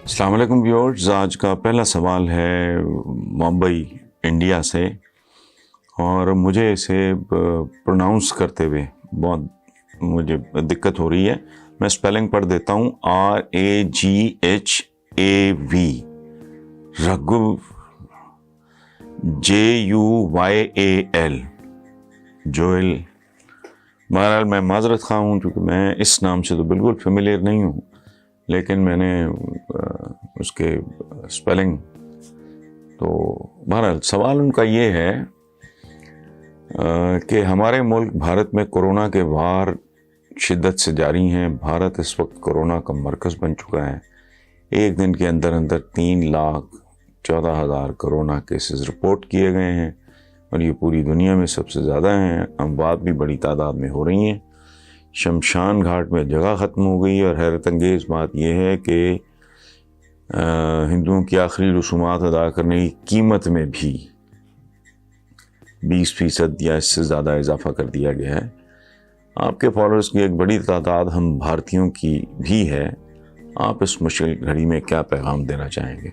السلام علیکم ویورز، آج کا پہلا سوال ہے ممبئی انڈیا سے، اور مجھے اسے پروناؤنس کرتے ہوئے بہت مجھے دقت ہو رہی ہے۔ میں اسپیلنگ پڑھ دیتا ہوں: RAGHAV، رگھو، JUYAL، جوئل۔ بہرحال میں معذرت خواہ ہوں کیونکہ میں اس نام سے تو بالکل فیملیئر نہیں ہوں، لیکن میں نے اس کے اسپیلنگ تو بہرحال سوال ان کا یہ ہے کہ ہمارے ملک بھارت میں کورونا کے وار شدت سے جاری ہیں۔ بھارت اس وقت کورونا کا مرکز بن چکا ہے۔ ایک دن کے اندر 3,14,000 کورونا کیسز رپورٹ کیے گئے ہیں، اور یہ پوری دنیا میں سب سے زیادہ ہیں۔ اموات بھی بڑی تعداد میں ہو رہی ہیں۔ شمشان گھاٹ میں جگہ ختم ہو گئی، اور حیرت انگیز بات یہ ہے کہ ہندوؤں کی آخری رسومات ادا کرنے کی قیمت میں بھی 20% یا اس سے زیادہ اضافہ کر دیا گیا ہے۔ آپ کے فالوورز کی ایک بڑی تعداد ہم بھارتیوں کی بھی ہے۔ آپ اس مشکل گھڑی میں کیا پیغام دینا چاہیں گے؟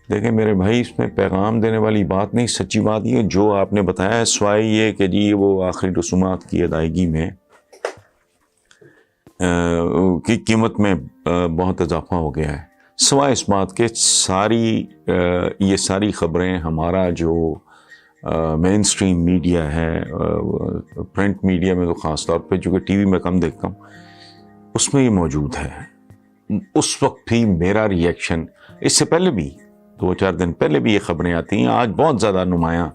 دیکھیں میرے بھائی، اس میں پیغام دینے والی بات نہیں، سچی بات یہ جو آپ نے بتایا ہے، سوائے یہ کہ جی وہ آخری رسومات کی ادائیگی میں کی قیمت میں بہت اضافہ ہو گیا ہے، سوائے اس بات کے یہ ساری خبریں ہمارا جو مین سٹریم میڈیا ہے، پرنٹ میڈیا میں تو خاص طور پہ، چونکہ ٹی وی میں کم دیکھتا ہوں، اس میں یہ موجود ہے۔ اس وقت بھی میرا ریئیکشن، اس سے پہلے بھی 2-4 دن پہلے بھی یہ خبریں آتی ہیں، آج بہت زیادہ نمایاں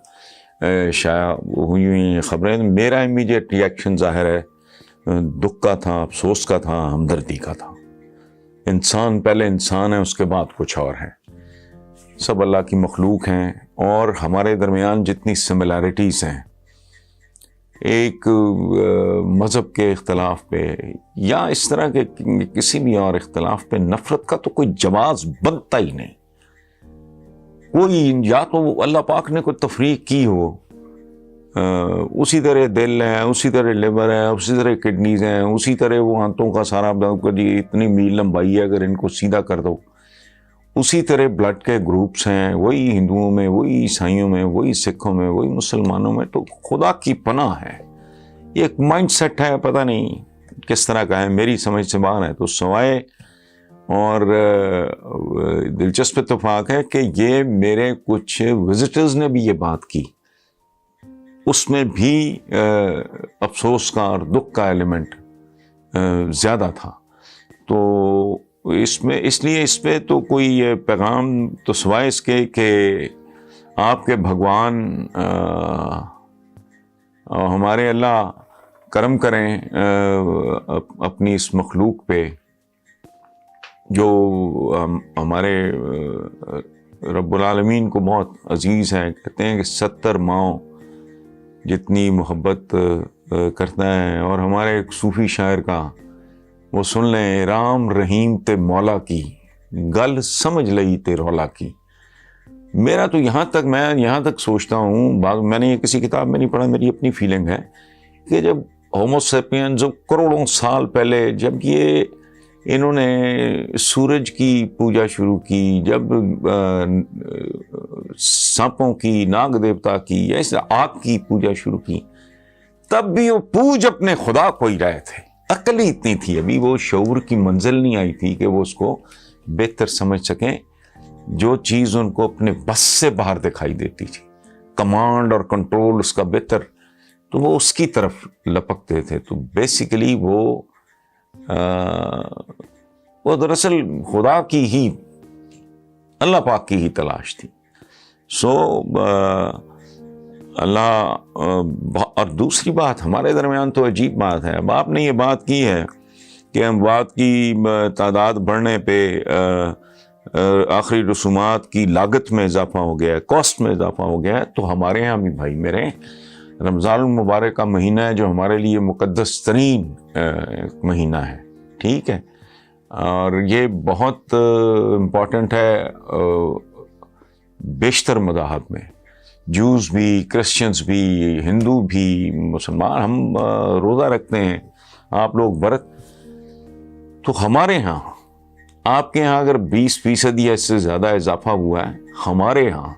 شائع ہوئی ہیں خبریں۔ میرا امیڈیٹ ریئیکشن ظاہر ہے دکھ کا تھا، افسوس کا تھا، ہمدردی کا تھا۔ انسان پہلے انسان ہے، اس کے بعد کچھ اور ہے۔ سب اللہ کی مخلوق ہیں، اور ہمارے درمیان جتنی سملیرٹیز ہیں، ایک مذہب کے اختلاف پہ یا اس طرح کے کسی بھی اور اختلاف پہ نفرت کا تو کوئی جواز بنتا ہی نہیں۔ کوئی یا تو اللہ پاک نے کوئی تفریق کی ہو، اسی طرح دل ہے، اسی طرح لیور ہے، اسی طرح کڈنیز ہیں، اسی طرح وہ آنتوں کا سارا اتنی میل لمبائی ہے، اگر ان کو سیدھا کر دو، اسی طرح بلڈ کے گروپس ہیں، وہی ہندوؤں میں، وہی عیسائیوں میں، وہی سکھوں میں، وہی مسلمانوں میں۔ تو خدا کی پناہ ہے، یہ ایک مائنڈ سیٹ ہے، پتہ نہیں کس طرح کا ہے، میری سمجھ سے باہر ہے۔ تو سوائے اور دلچسپ اتفاق ہے کہ یہ میرے کچھ وزٹرز نے بھی یہ بات کی، اس میں بھی افسوس کا اور دکھ کا ایلیمنٹ زیادہ تھا۔ تو اس لیے اس پہ تو کوئی پیغام تو سوائے اس کے کہ آپ کے بھگوان ہمارے اللہ کرم کریں اپنی اس مخلوق پہ، جو ہمارے رب العالمین کو بہت عزیز ہے۔ کہتے ہیں کہ 70 ماؤں جتنی محبت کرتا ہے، اور ہمارے ایک صوفی شاعر کا وہ سن لیں: رام رحیم تے مولا کی، گل سمجھ لئی تے رولا کی۔ میرا تو میں یہاں تک سوچتا ہوں، میں نے یہ کسی کتاب میں نہیں پڑھا، میری اپنی فیلنگ ہے کہ جب ہومو سیپینز کروڑوں سال پہلے جب انہوں نے سورج کی پوجا شروع کی، جب سانپوں کی، ناگ دیوتا کی، ایسے آگ کی پوجا شروع کی، تب بھی وہ پوج اپنے خدا کو ہی رہے تھے۔ عقل ہی اتنی تھی، ابھی وہ شعور کی منزل نہیں آئی تھی کہ وہ اس کو بہتر سمجھ سکیں۔ جو چیز ان کو اپنے بس سے باہر دکھائی دیتی تھی، کمانڈ اور کنٹرول اس کا بہتر، تو وہ اس کی طرف لپکتے تھے۔ تو بیسیکلی وہ دراصل خدا کی ہی، اللہ پاک کی ہی تلاش تھی۔ اللہ اور دوسری بات ہمارے درمیان تو عجیب بات ہے، اب آپ نے یہ بات کی ہے کہ اموات کی تعداد بڑھنے پہ آخری رسومات کی لاگت میں اضافہ ہو گیا ہے، کاسٹ میں اضافہ ہو گیا ہے۔ تو ہمارے ہاں بھی بھائی میرے رمضان المبارک کا مہینہ ہے، جو ہمارے لیے مقدس ترین مہینہ ہے، ٹھیک ہے، اور یہ بہت امپورٹنٹ ہے بیشتر مذاہب میں، جوز بھی، کرسچنز بھی، ہندو بھی، مسلمان، ہم روزہ رکھتے ہیں، آپ لوگ برت۔ تو ہمارے ہاں آپ کے یہاں اگر 20% یا اس سے زیادہ اضافہ ہوا ہے، ہمارے یہاں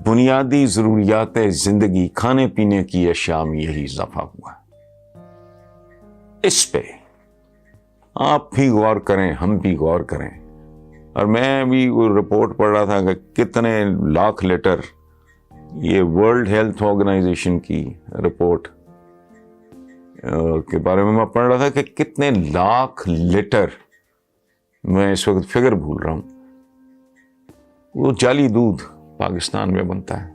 بنیادی ضروریات زندگی، کھانے پینے کی اشیاء میں یہی اضافہ ہوا ہے۔ اس پہ آپ بھی غور کریں، ہم بھی غور کریں۔ اور میں بھی رپورٹ پڑھ رہا تھا کہ کتنے لاکھ لیٹر، یہ ورلڈ ہیلتھ آرگنائزیشن کی رپورٹ کے بارے میں پڑھ رہا تھا کہ کتنے لاکھ لیٹر، میں اس وقت فگر بھول رہا ہوں، وہ جعلی دودھ پاکستان میں بنتا ہے۔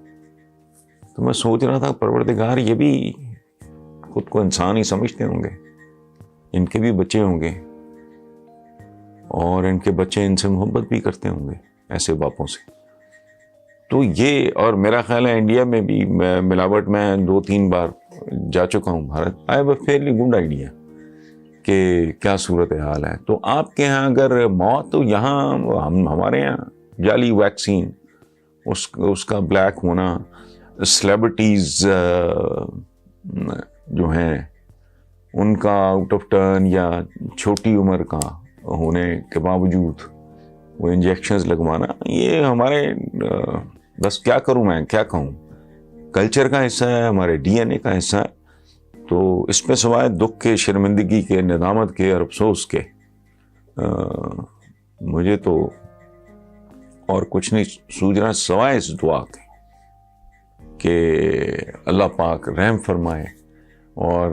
تو میں سوچ رہا تھا پروردگار یہ بھی خود کو انسان ہی سمجھتے ہوں گے، ان کے بھی بچے ہوں گے، اور ان کے بچے ان سے محبت بھی کرتے ہوں گے ایسے باپوں سے۔ تو یہ، اور میرا خیال ہے انڈیا میں بھی ملاوٹ، میں 2-3 بار جا چکا ہوں Bharat, I have a fairly good idea کہ کیا صورتحال ہے۔ تو آپ کے ہاں اگر موت، تو یہاں ہمارے یہاں جعلی ویکسین، اس کا بلیک ہونا، سیلیبریٹیز جو ہیں ان کا آؤٹ آف ٹرن یا چھوٹی عمر کا ہونے کے باوجود وہ انجیکشنز لگوانا، یہ ہمارے بس کیا کروں، میں کیا کہوں، کلچر کا حصہ ہے، ہمارے ڈی این اے کا حصہ ہے۔ تو اس پہ سوائے دکھ کے، شرمندگی کے، ندامت کے اور افسوس کے مجھے تو اور کچھ نہیں سوچ رہا سوائے اس دعا کے کہ اللہ پاک رحم فرمائے۔ اور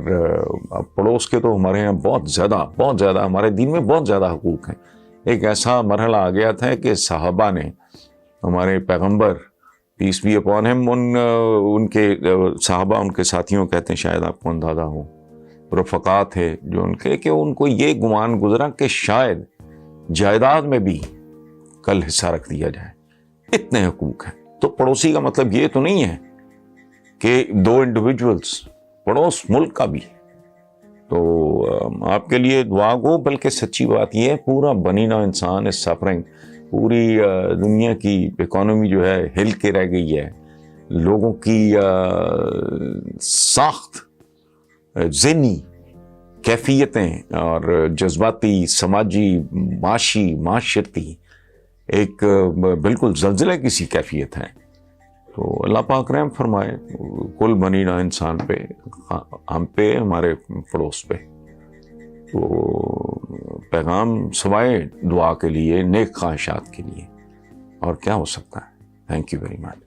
پڑوس کے تو ہمارے یہاں بہت زیادہ ہمارے دین میں بہت زیادہ حقوق ہیں۔ ایک ایسا مرحلہ آ گیا تھا کہ صحابہ نے، ہمارے پیغمبر پیس بی اپون ہم، ان کے صحابہ، ان کے ساتھیوں کہتے ہیں، شاید آپ کو اندازہ ہو، رفقا تھے جو ان کے، کہ ان کو یہ گمان گزرا کہ شاید جائیداد میں بھی کل حصہ رکھ دیا جائے، اتنے حقوق ہیں۔ تو پڑوسی کا مطلب یہ تو نہیں ہے کہ 2 انڈیویجولز، پڑوس ملک کا بھی۔ تو آپ کے لیے دعا گو، بلکہ سچی بات یہ ہے پورا بنی نوع انسان اس سفرنگ، پوری دنیا کی اکانومی جو ہے ہل کے رہ گئی ہے، لوگوں کی ساخت، ذہنی کیفیتیں اور جذباتی، سماجی، معاشرتی ایک بالکل زلزلے کی سی کیفیت ہے۔ تو اللہ پاک رحم فرمائے کل بنی نوع انسان پہ، ہم پہ، ہمارے پڑوس پہ۔ تو پیغام سوائے دعا کے لیے، نیک خواہشات کے لیے اور کیا ہو سکتا ہے۔ Thank you very much.